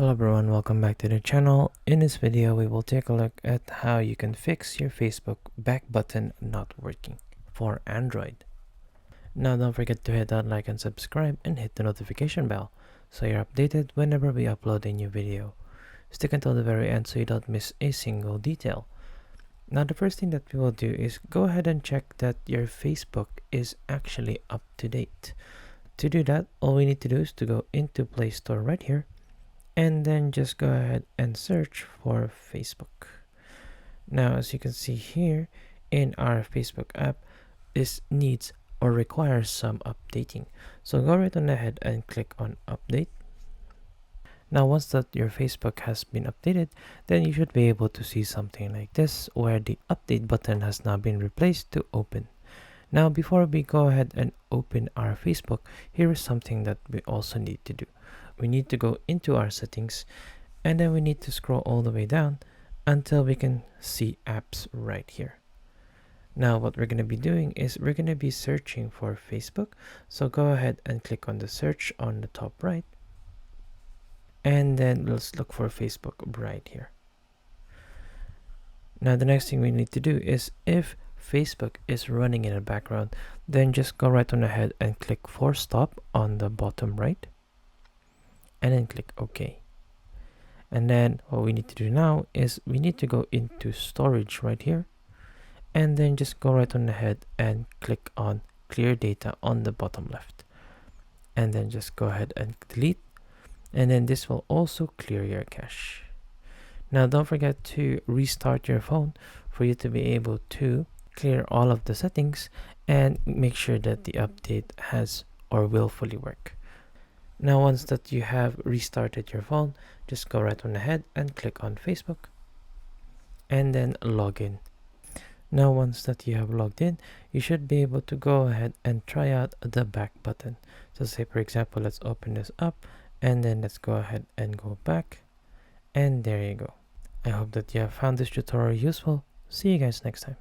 Hello everyone, welcome back to the channel. In this video, we will take a look at how you can fix your Facebook back button not working for Android. Now don't forget to hit that like and subscribe and hit the notification bell so you're updated whenever we upload a new video. Stick until the very end so you don't miss a single detail. Now the first thing that we will do is go ahead and check that your Facebook is actually up to date. To do that, all we need to do is to go into Play Store right here, and then just go ahead and search for Facebook. Now, as you can see here in our Facebook app, this needs or requires some updating. So go right on ahead and click on update. Now, once that your Facebook has been updated, then you should be able to see something like this where the update button has now been replaced to open. Now, before we go ahead and open our Facebook, here is something that we also need to do. We need to go into our settings, and then we need to scroll all the way down until we can see apps right here. Now what we're going to be doing is we're going to be searching for Facebook. So go ahead and click on the search on the top right, and then let's look for Facebook right here. Now the next thing we need to do is if Facebook is running in the background, then just go right on ahead and click force stop on the bottom right, and then click OK. And then what we need to do now is we need to go into storage right here, and then just go right on ahead and click on clear data on the bottom left, and then just go ahead and delete, and then this will also clear your cache. Now don't forget to restart your phone for you to be able to clear all of the settings and make sure that the update has or will fully work. Now once that you have restarted your phone, just go right on ahead and click on Facebook and then log in. Now once that you have logged in, you should be able to go ahead and try out the back button. So say for example, let's open this up, and then let's go ahead and go back, and there you go. I hope that you have found this tutorial useful. See you guys next time.